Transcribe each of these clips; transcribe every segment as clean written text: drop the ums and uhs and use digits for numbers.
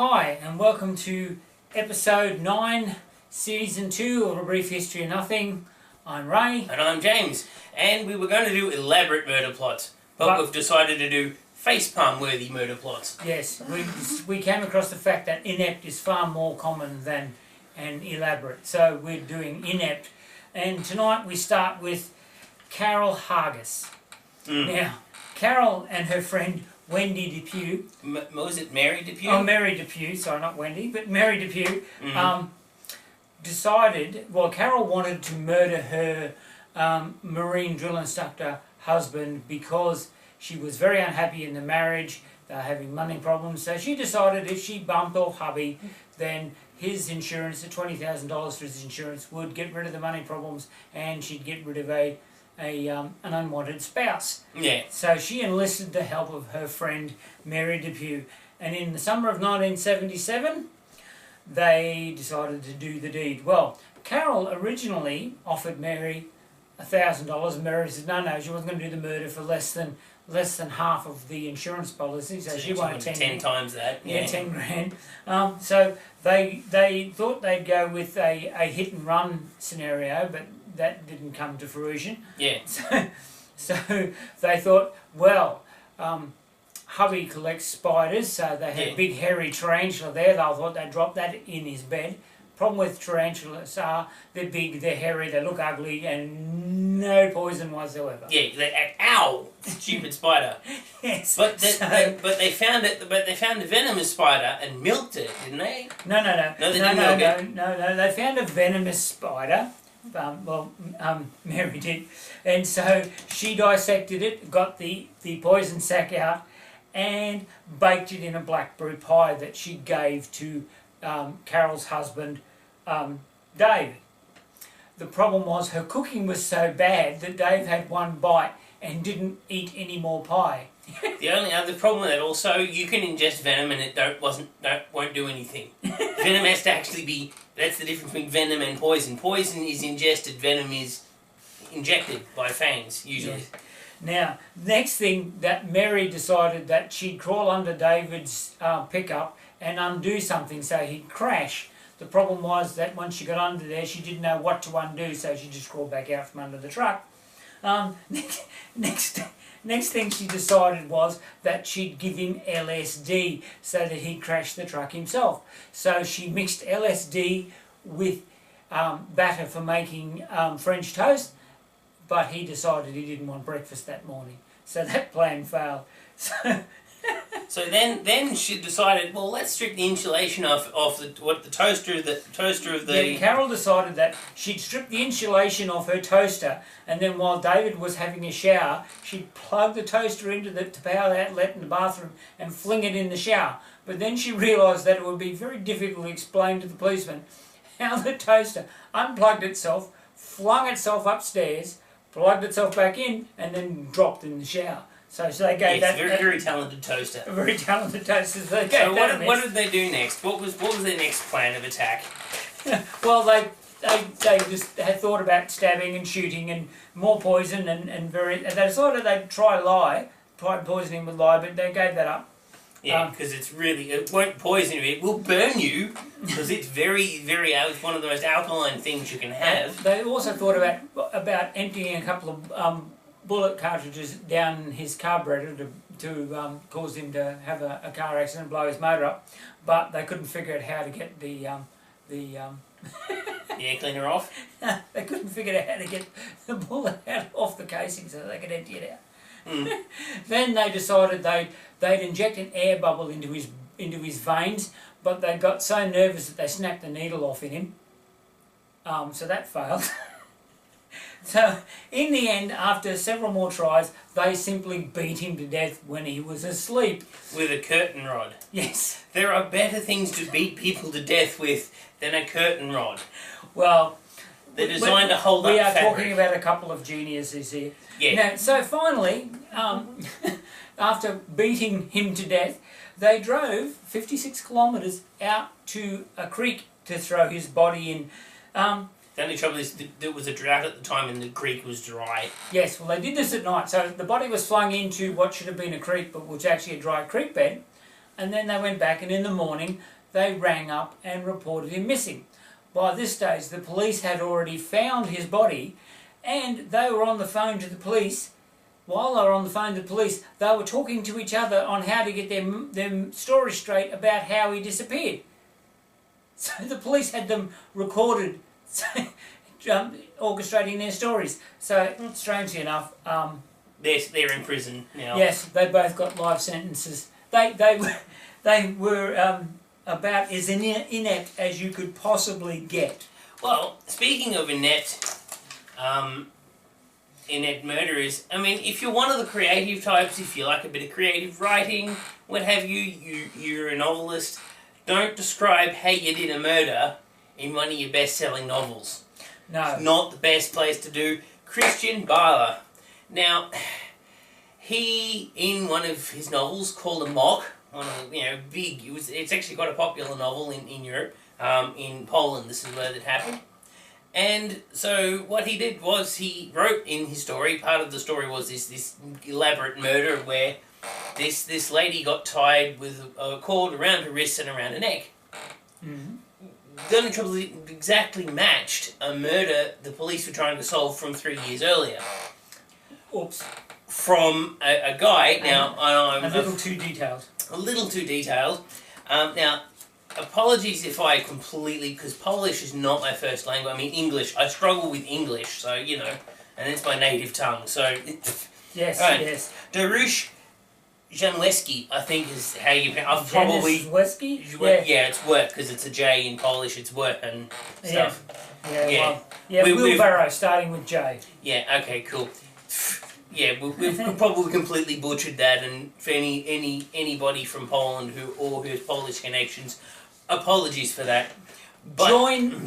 Hi, and welcome to Episode 9, Season 2 of A Brief History of Nothing. I'm Ray. And I'm James. And we were going to do elaborate murder plots, but we've decided to do facepalm-worthy murder plots. Yes, we came across the fact that inept is far more common than an elaborate, so we're doing inept. And tonight we start with Carol Hargis. Now, Carol and her friend Wendy Depew. Was it Mary Depew? Oh, Mary Depew, sorry, not Wendy, but Mary Depew decided, well, Carol wanted to murder her marine drill instructor husband because she was very unhappy in the marriage. They were having money problems, so she decided if she bumped off hubby, then his insurance, the $20,000 for his insurance, would get rid of the money problems and she'd get rid of an unwanted spouse. Yeah. So she enlisted the help of her friend Mary Depew, and in the summer of 1977 they decided to do the deed. Well, Carol originally offered Mary $1,000 and Mary said no, she wasn't going to do the murder for less than half of the insurance policy, so she wanted 10 times that. Yeah, 10 grand. So they thought they'd go with a hit and run scenario, but that didn't come to fruition. Yeah. So they thought, well, hubby collects spiders, so they had a big hairy tarantula there. They thought they'd drop that in his bed. Problem with tarantulas are they're big, they're hairy, they look ugly, and no poison whatsoever. Yeah, they act, ow, stupid spider. Yes. But they found it. But they found a venomous spider and milked it, didn't they? No. No, they didn't milk it. No. They found a venomous spider. Mary did, and so she dissected it, got the poison sac out, and baked it in a blackberry pie that she gave to Carol's husband, Dave. The problem was her cooking was so bad that Dave had one bite and didn't eat any more pie. The only other problem with that also, you can ingest venom and it won't do anything. Venom has to actually be, that's the difference between venom and poison. Poison is ingested, venom is injected by fangs, usually. Yes. Now, next thing that Mary decided that she'd crawl under David's pickup and undo something so he'd crash. The problem was that once she got under there, she didn't know what to undo, so she just crawled back out from under the truck. Next thing she decided was that she'd give him LSD so that he'd crash the truck himself. So she mixed LSD with batter for making French toast, but he decided he didn't want breakfast that morning. So that plan failed. So then she decided, well, let's strip the insulation off the toaster of the. Yeah, Carol decided that she'd strip the insulation off her toaster, and then while David was having a shower, she'd plug the toaster into the power outlet in the bathroom and fling it in the shower. But then she realised that it would be very difficult to explain to the policeman how the toaster unplugged itself, flung itself upstairs, plugged itself back in, and then dropped in the shower. So they gave that... very talented toaster. A very talented toaster. So what did they do next? What was their next plan of attack? Well, they just had thought about stabbing and shooting and more poison and they decided they'd try poisoning with lye, but they gave that up. Yeah, because it won't poison you, it will burn you, because it's it's one of the most alkaline things you can have. They also thought about emptying a couple of bullet cartridges down his carburetor to cause him to have a car accident, blow his motor up, but they couldn't figure out how to get the air cleaner off? They couldn't figure out how to get the bullet out off the casing so they could empty it out. Then they decided they'd inject an air bubble into his veins, but they got so nervous that they snapped the needle off in him. So that failed. So, in the end, after several more tries, they simply beat him to death when he was asleep. With a curtain rod. Yes. There are better things to beat people to death with than a curtain rod. Well, they're designed to hold up fabric. We are talking about a couple of geniuses here. Yeah. Now, so finally, after beating him to death, they drove 56 kilometres out to a creek to throw his body in. The only trouble is there was a drought at the time and the creek was dry. Yes, well they did this at night. So the body was flung into what should have been a creek but was actually a dry creek bed. and then they went back, and in the morning they rang up and reported him missing. By this stage, the police had already found his body, and they were on the phone to the police. While they were on the phone to the police, they were talking to each other on how to get their story straight about how he disappeared. So the police had them recorded, orchestrating their stories. So, strangely enough, they're in prison now. yes, they both got life sentences. They were about as inept as you could possibly get. Well, speaking of inept murderers, I mean, if you're one of the creative types, if you like a bit of creative writing, what have you, you're a novelist, don't describe how you did a murder in one of your best-selling novels. No. It's not the best place to do. Christian Bale. Now, he, in one of his novels called A Mock, one of the, big, it's actually quite a popular novel in Europe, in Poland, this is where it happened. And so what he did was he wrote in his story, part of the story was this elaborate murder where this lady got tied with a cord around her wrists and around her neck. Mm-hmm. The only trouble is it exactly matched a murder the police were trying to solve from 3 years earlier. Oops. From a guy, now I'm a little too detailed. A little too detailed. Now, apologies if I completely, because Polish is not my first language. I mean, English. I struggle with English, so, and it's my native tongue, so... Yes, right. yes. Darush Janleski, I think is how you... I've probably... Janleski? Yeah, it's work, because it's a J in Polish, it's work and stuff. Yeah. Wheelbarrow, starting with J. Yeah, okay, cool. Yeah, we've probably completely butchered that, and for anybody from Poland who has Polish connections, apologies for that. But Join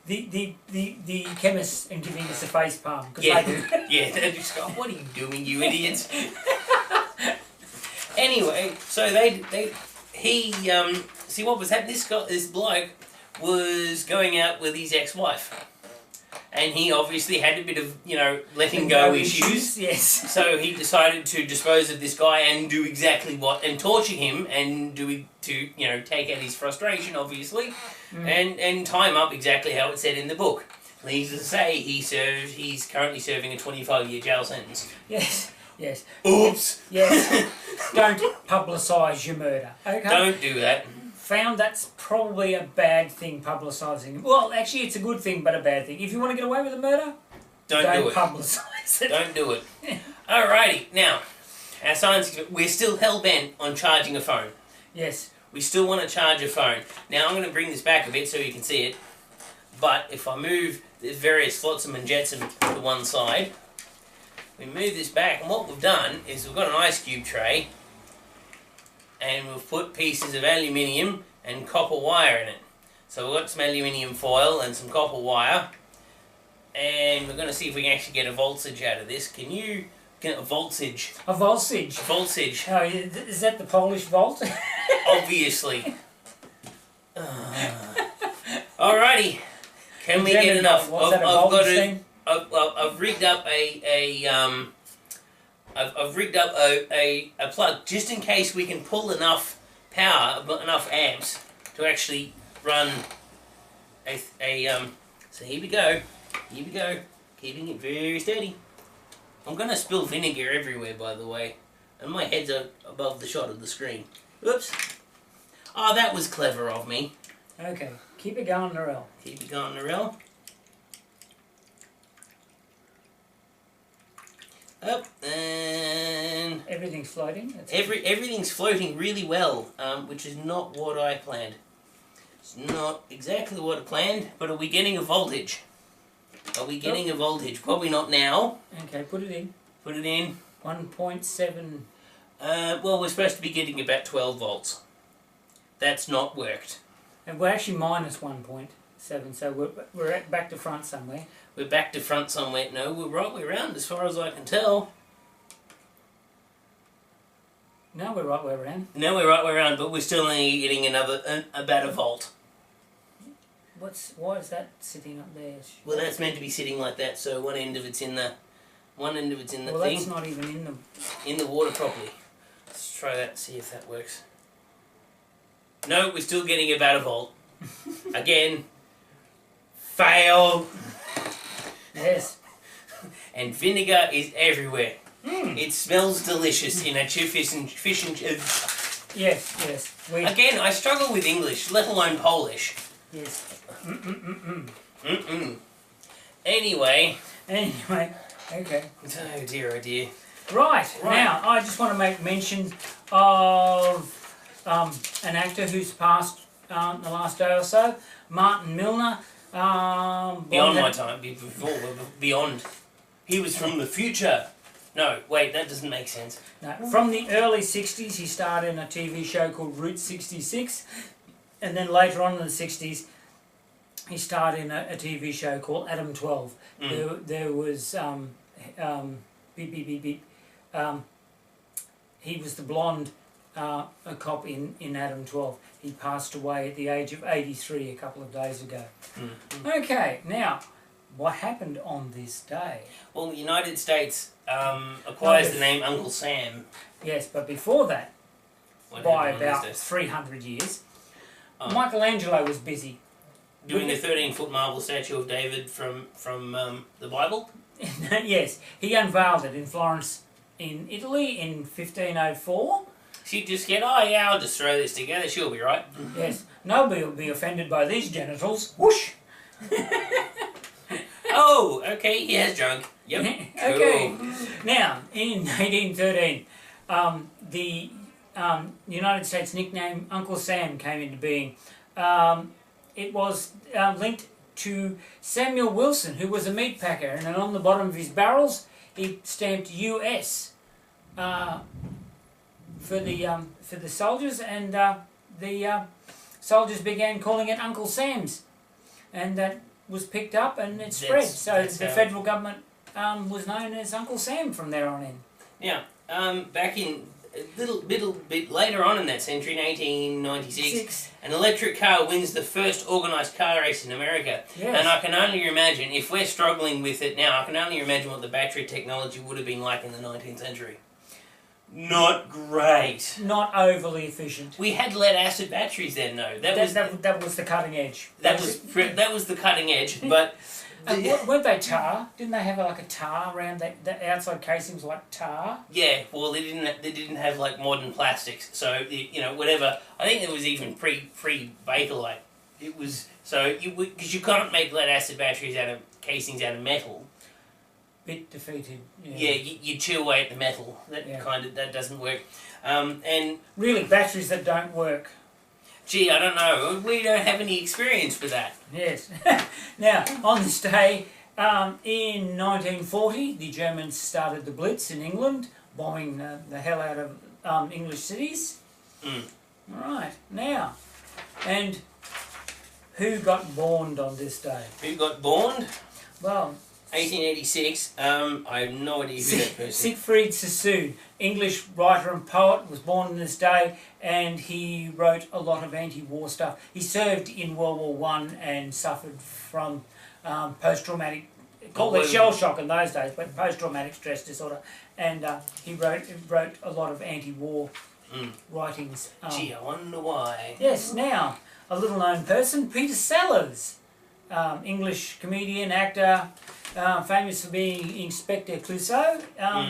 the chemists in giving us a face palm, because yeah, I do. Yeah, they just go, what are you doing, you idiots? Anyway, so see what was happening. This bloke was going out with his ex-wife. And he obviously had a bit of, letting go issues. Yes. So he decided to dispose of this guy and do exactly what, and torture him, and take out his frustration, obviously, and tie him up exactly how it said in the book. Needless to say, he's currently serving a 25-year jail sentence. Yes. Oops. Yes. Don't publicise your murder. Okay. Don't do that. Found that's probably a bad thing, publicising. Well, actually, it's a good thing, but a bad thing. If you want to get away with a murder, don't do it. Publicise it. Don't do it. Alrighty, now, our science, we're still hell-bent on charging a phone. Yes. We still want to charge a phone. Now, I'm going to bring this back a bit so you can see it. But if I move the various flotsam and jetsam to one side, we move this back, and what we've done is we've got an ice cube tray, and we've put pieces of aluminium and copper wire in it. So we've got some aluminium foil and some copper wire, and we're going to see if we can actually get a voltage out of this. Can you get a voltage? A voltage? Voltage. Oh, is that the Polish volt? Obviously. Alrighty. Can we get enough? I've rigged up I've rigged up a plug just in case we can pull enough power, enough amps to actually run so here we go, keeping it very steady. I'm going to spill vinegar everywhere, by the way, and my head's above the shot of the screen. Oops. Oh, that was clever of me. Okay, keep it going, Narelle. Keep it going, Narelle. Up, and everything's floating. Everything's floating really well, which is not what I planned. It's not exactly what I planned, but are we getting a voltage? Are we getting a voltage? Probably not now. Okay, put it in. Put it in. 1.7. Well, we're supposed to be getting about 12 volts. That's not worked. And we're actually minus 1.7, so we're back to front somewhere. We're back to front somewhere. No, we're right way around as far as I can tell. No, we're right way around. No, we're right way around, but we're still only getting about a volt. Why is that sitting up there? Well, that's meant to be sitting like that, so one end of it's in the well, thing. Well, that's not even in the water properly. Let's try that, see if that works. No, we're still getting about a volt. Again. Fail. Yes. And vinegar is everywhere. It smells delicious in a fish and Yes. Again, I struggle with English, let alone Polish. Yes. Anyway, okay. Oh dear. Right, now I just want to make mention of an actor who's passed the last day or so, Martin Milner. Beyond my time, beyond. He was from the future. No, wait, that doesn't make sense. No, from the early 60s, he starred in a TV show called Route 66, and then later on in the 60s, he starred in a TV show called Adam 12. There was he was the blonde a cop in Adam 12. He passed away at the age of 83 a couple of days ago. Okay, now, what happened on this day? Well, the United States acquires the name Uncle Sam. Yes, but before that, by about 300 years, Michelangelo was busy. Doing the 13-foot marble statue of David from the Bible? Yes, he unveiled it in Florence, in Italy, in 1504. She'd just get, oh yeah, I'll just throw this together, she'll be right. Yes, nobody will be offended by these genitals. Whoosh! Oh, okay, he has junk. Yep. Okay. Now, in 1813, the United States nickname Uncle Sam came into being. It was linked to Samuel Wilson, who was a meat packer, and then on the bottom of his barrels, he stamped US for the soldiers, and the soldiers began calling it Uncle Sam's, and that was picked up and it spread. So the federal government was known as Uncle Sam from there on in. Yeah, back in a little bit later on in that century, in 1896, an electric car wins the first organised car race in America. Yes. And I can only imagine, if we're struggling with it now, I can only imagine what the battery technology would have been like in the 19th century. Not great. Not overly efficient. We had lead-acid batteries then, though. That was the cutting edge. That was the cutting edge, but... weren't they tar? Didn't they have like a tar around the outside casings, like tar? Yeah, well, they didn't have like modern plastics, so you know, whatever. I think it was even pre Bakelite. It was so because you can't make lead acid batteries out of casings out of metal. Bit defeated. Yeah, you chew away at the metal. That doesn't work. And really, batteries that don't work. Gee, I don't know. We don't have any experience with that. Yes. Now, on this day, in 1940, the Germans started the Blitz in England, bombing the hell out of English cities. Right, now, and who got borned on this day? Who got borned? Well... 1886, I have no idea who that person is. Siegfried Sassoon, English writer and poet, was born on this day, and he wrote a lot of anti-war stuff. He served in World War I and suffered from post-traumatic, called it shell shock in those days, but post-traumatic stress disorder, and he wrote a lot of anti-war writings. Gee, I wonder why. Yes, now, a little-known person, Peter Sellers, English comedian, actor, famous for being Inspector Clouseau,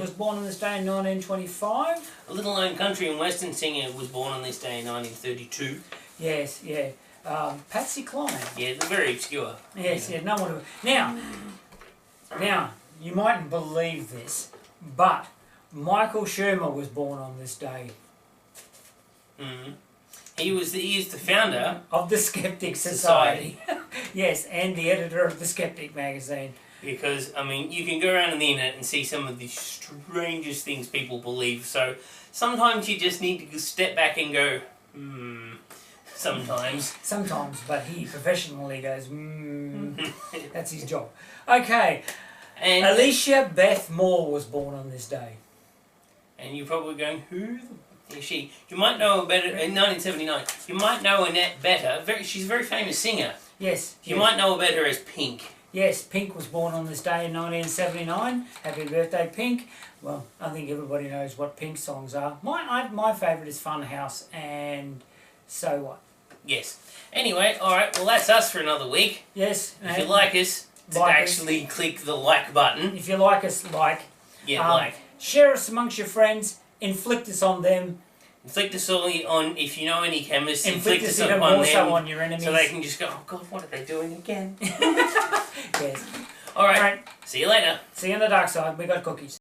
was born on this day in 1925. A little-known country and western singer was born on this day in 1932. Yes, yeah. Patsy Cline. Yeah, they're very obscure. Yes, yeah, no one... Now, you mightn't believe this, but Michael Shermer was born on this day. He is the founder of the Skeptic Society. Yes, and the editor of the Skeptic magazine. Because, I mean, you can go around on the internet and see some of the strangest things people believe, so sometimes you just need to step back and go, sometimes. Sometimes, but he professionally goes, that's his job. Okay, and Alicia Beth Moore was born on this day. And you're probably going, who is she? You might know her better, in 1979, you might know Annette better, she's a very famous singer. Yes. You might know her better as Pink. Yes, Pink was born on this day in 1979. Happy birthday, Pink. Well, I think everybody knows what Pink songs are. My favourite is Fun House and So What. Yes. Anyway, alright, well that's us for another week. Yes. If you like us, actually click the like button. If you like us, like. Yeah, like. Share us amongst your friends. Inflict us on them. Inflict us on, if you know any chemists, Inflict us on even more so them. on your enemies. So they can just go, oh God, what are they doing again? Yes. Alright, see you later. See you on the dark side. We got cookies.